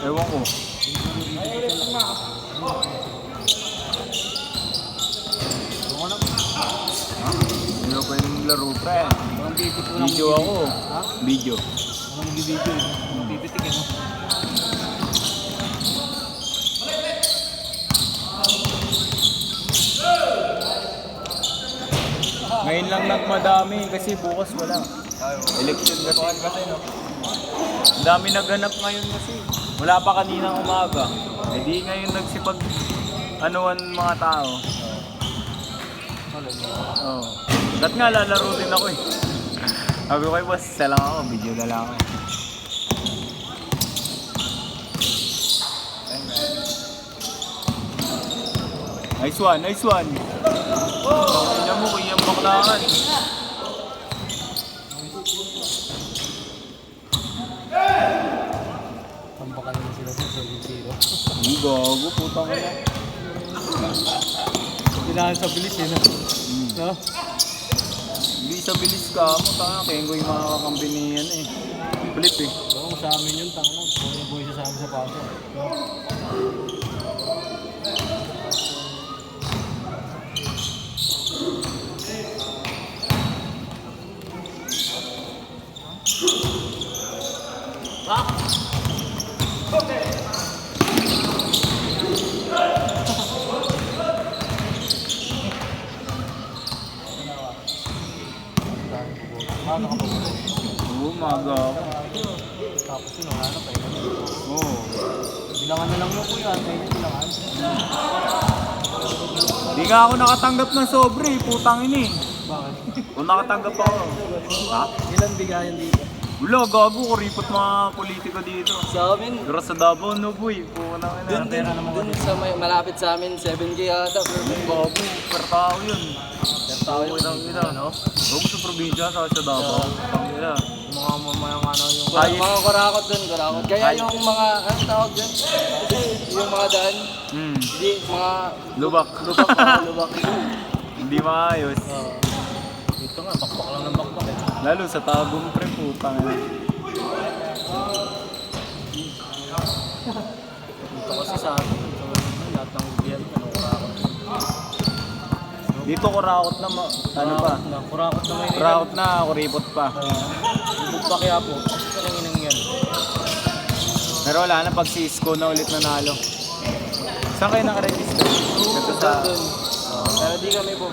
Ewan ko. Hindi ko pwede maglaro, pre. Video ako. Video. Ano mag-video eh? Pipitik eh, no? Ngayon lang nagmadami kasi bukas wala. Election kasi no. Ang dami naghanap ngayon kasi. Wala pa kaninang umaga. Eh di ngayon nagsipag anuan mga tao. Oo. Dapat nga lalaro din ako eh. Sabi ko kay boss, isa lang ako, video na lang ako. Nice one, nice one. Kanya mo, kanyang baklaan. Tampakan nila sila sa 7-0. Ang gago, putang ina. Kailangan sa bilis eh, no? No? Hindi sa bilis ka mo, tanga. Kengo yung mga kakampi ni yan eh. Flip eh. Oo, sa amin yun, tanga na. Boy siya sa amin sa paso. No? Maaga ka pa ba? Oo, maga ako. Tapos yun, wala na pa eh. Oo. Bilangan na lang yung kuya, tayo yung bilangan. Di nga ako nakatanggap ng sobre, putang ini. Bakit? Kung nakatanggap ako. Ha? Ilan bigayan dito? Wala, gago ko, ripot mga politiko dito. Sa amin, Pero sa Davao, no boy. Putang ina. dun sa malapit sa amin, 7K ata. Gago, per tao yun. Per tao yun. No? Huwag sa probinsya, sa Davao. Pangina. Mga mamayang ano yung... Mga kurakot dun, kurakot. Kaya yung mga, ano tawag dyan? Yung mga daan, hindi, mga Lubak. lubak. Hindi maayos. Dito nga, bakbak lang ng bakbak eh. Lalo sa Tagum, pre, putang ina. Dito kasi sa atin, so, lahat ng biyan, ano, kurakot. Dito kurakot na, ano pa? Kurakot na may Kurakot na, kuripot pa. Bubog pa kaya po. Yung inang yan. Pero wala na, pag si Isko na ulit nanalo. Saan kayo nakaregister? Ito sa... Dun. Pero di kami po.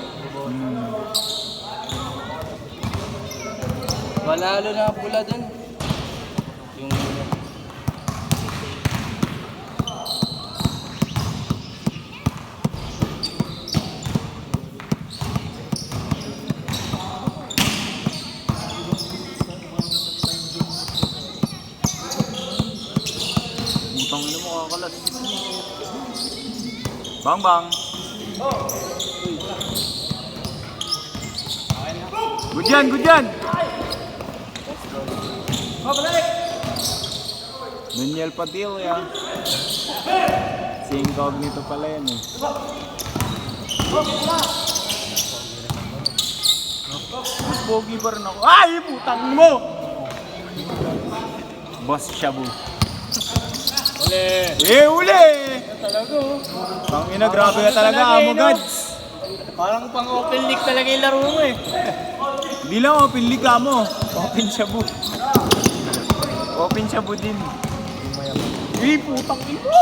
Manalo na pula dun. Yung... Butang ina mo, kakalat. Bang bang. Good yan, good yan. Daniel Padilla. Si Incognito pala yan eh. Mas pogi pa rin ako. Ay, putang mo! Boss Shabu. Uli! Uli! Talaga oh. Tangina, grabe ka talaga, Amo Gods. Parang pang open league talaga yung laro mo eh. Hindi lang open league mo. Open Shabu. Open Shabu din. Eh, putang ino!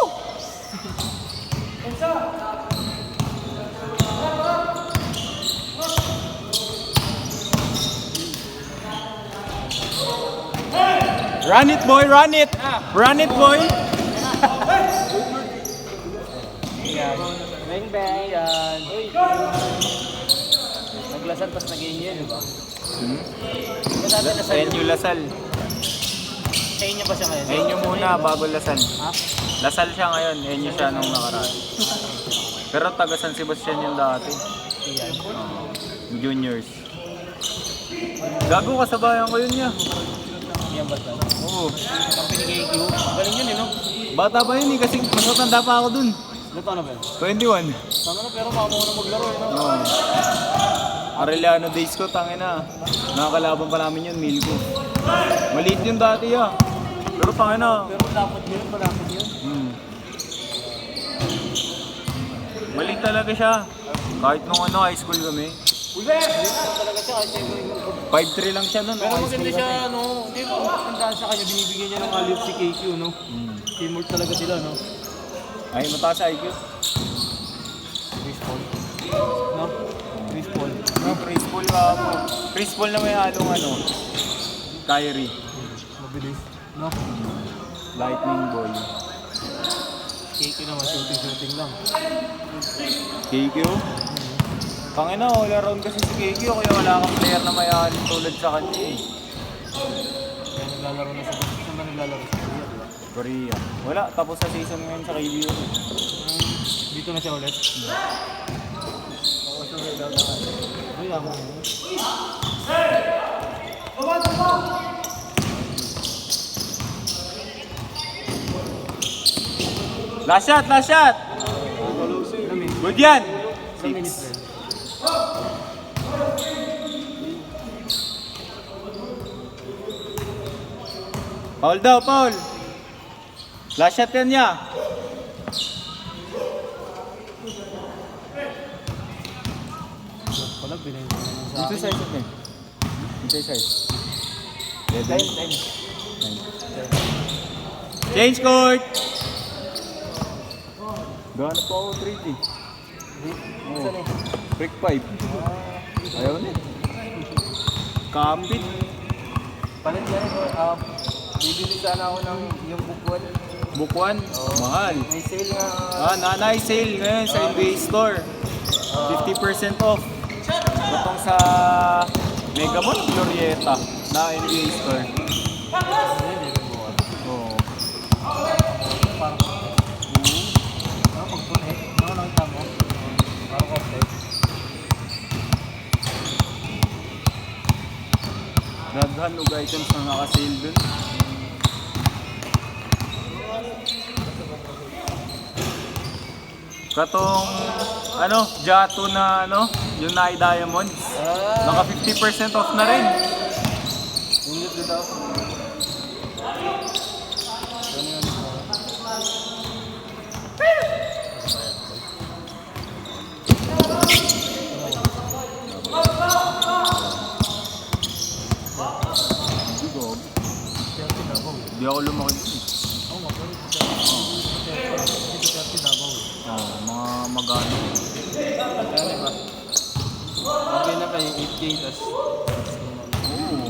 Run it boy, run it! Run it boy! Bang bang yan. Uy. Naglasal pas nag-iingay, di ba? Enyo Lasal. Sa inyo ba siya ngayon? Enyo muna bago Lasal. Ha? Lasal siya ngayon, Enyo siya nung nakaraan. Pero taga San Sebastian yung dati. Iyan. Juniors. Gago, kasabayan ko yun niya. Iyan ba ito? Oo. Ang pinigay-Q. Galing yun eh, no? Bata pa yun eh, kasi masatanda pa ako dun. Ano pa na ba? 21. Tama na, pero makauna maglaro eh, no? Oo. Arellano days ko, tangina. Nakakalaban pa namin yun, Milko. Maliit yun dati ah. Pero tangina. Pero dapat yun, malapit yun. Mali talaga siya. Kahit nung high school kami. Talaga siya, kasi 5'3 lang siya nun. pero high maganda school siya, kami. no? Hindi mo, tandaan sa kanya, binibigyan niya ng alley-oop si KQ, no? Teamwork talaga sila, no? Ay, mataas sa IQ. Chris Paul. No? Chris Paul. Chris Paul ka po. Chris Paul na may halong Kyrie. Mabilis. No? Lightning boy. KQ naman, shooting lang. KQ? Tangina, all around kasi si KQ. Kaya wala kang player na may halong tulad sa kanya eh. Kaya naglalaro na sa Saan ba naglalaro sa Korea, di ba? Korea. Wala, tapos sa season ngayon sa KBO. Dito na siya ulit. Uy, ako. Last shot, last shot! Good yan! Sa minutes rin. Paul daw, Paul! Last shot yan niya! Wala, binenta naman sa Dito akin. sa isip niya. Dito sa isip. Change court! Gano'n pa ako 3D. Saan eh? Break 5. Ayaw na. Kapit. Palit yan ko, bibili sana ako ng yung bukuan. Bukwan. Mahal. May sale nga. Nanay sale ngayon sa NBA Store. 50% off. Itong sa Mega Mall, Glorieta na NBA Store. Oo. Pagputi. Ano nakita mo? Parang complete. Daghan og items na naka-sale dun. Katong Jato na yung Nai Diamonds. Naka 50% off na rin. Hindi ko daw. Hindi ako lumaki dun. Oo nga, pero dito kasi Davao. Mga magano. Okay na kayo, 8K, tas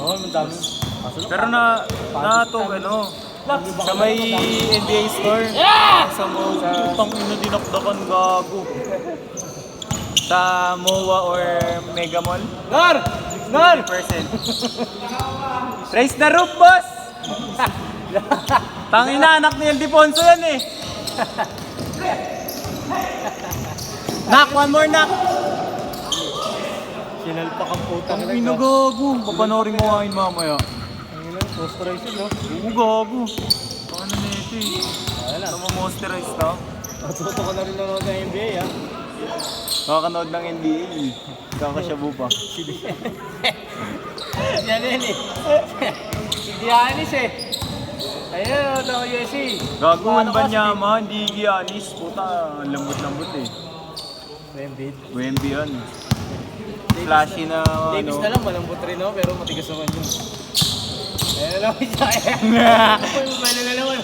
Oo, madami. Pero sa may NBA store. Sa MOA. Putang ina dinakdakan gago. Sa MOA or Mega Mall. Nar! 50%. Raise the roof, boss! Tangina, anak ni Ildefonso yan eh. Knock, one more knock. Sinalpak ang putang Ang ina gago. Papanorin mo kain mamaya. Ang ina, frustration, no? Oo gago. Ano na ito eh. Wala. Ano mo moisturize to? Matuto ko na rin nanonood ng NBA, ha? Kakanood ng NBA eh. Kakasyabu pa. Yan yan eh. Si Giannis eh. Ayun, ito USC. Gagawin ba niya ma? Hindi Giannis. Puta, lambot-lambot eh. Embiid. WMB yan. Flashy na Davis na lang, malambot rin, no? Pero matigas naman yun. Ayun lang siya eh. Pwede na naman.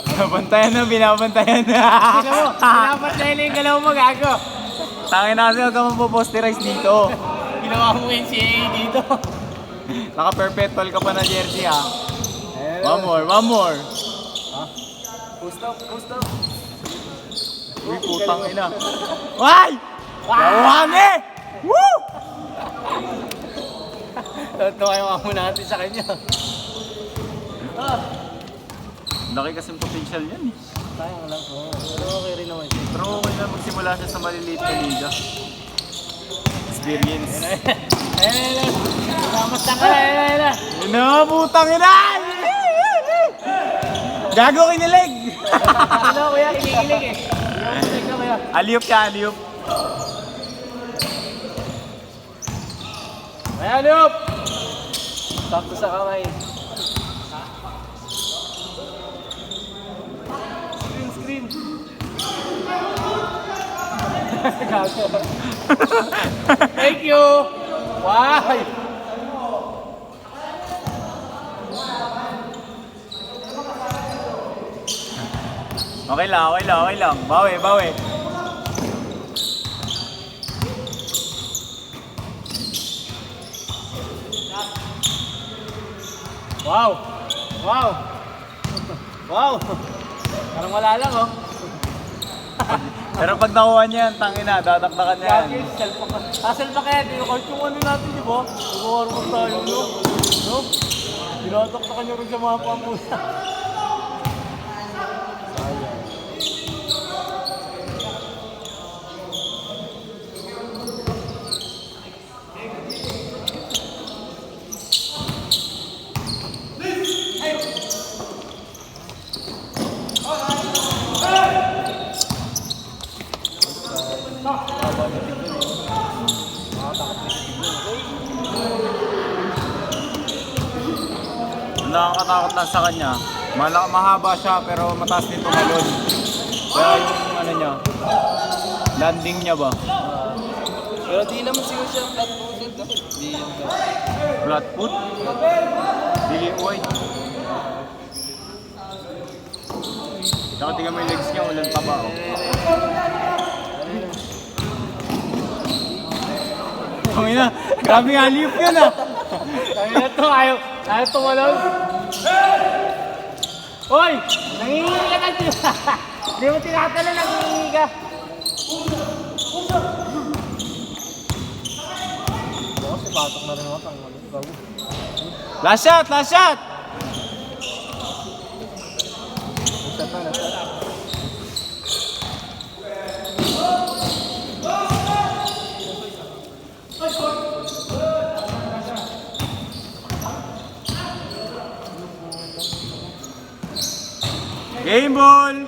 Binabantayan na, binabantayan na. Tignan mo, dapat na yun yung galaw mo, gago. Tangin na kasi huwag ka mapoposterize dito. Ginawa mo NCAA dito. Naka-perpetual ka pa na jersey ha. Ayun. One more, one more. post up, post up. Uy, putang ina. Why? Yawan eh! Woo! Ito kayo nga muna natin sa kanya. Laki kasing potential yan eh. Sayang lang po. Pero okay rin naman siya. Pero okay na magsimula siya sa maliliit na liga. Experience. Ayun. Kamusta ka? Ayun. Yun na, putang ina! Gago kinilig! Ano kuya, kinikilig eh. Kinikilig na kuya. Aliyop siya, aliyop. Ayan, Lup! Sakto sa kamay. Screen, screen. Thank you! Why? Okay lang, okay lang, okay lang. Bawi, bawi. Wow! Wow! Wow! Parang wala lang, oh. Pero pag nakuha niya yan, tangina, dadakdakan niya yan. Gagi, selfie pa. Selfie kaya, di ko kahit yung ano natin, di ba? Nag-warm tayo, no? No? Dinataktakan niyo rin sa mga pamula. Ang nakakatakot lang sa kanya, mahaba siya pero mataas din tumalon. Kaya yung ano niya, landing niya ba? Pero di naman siguro siya flat-footed. No? Di yung Flat foot? Di wide. Tsaka tingnan mo yung legs niya, walang taba. Oh. Pangina, grabe nga liip yun ah. Sabi na to, ayaw tumalon. Hoy! Nangingi ka kasi. Hindi mo tinatala, nangingi ka. Kasi patok na rin ako. Bago. Last shot! Last shot! Shot na, shot. Game ball!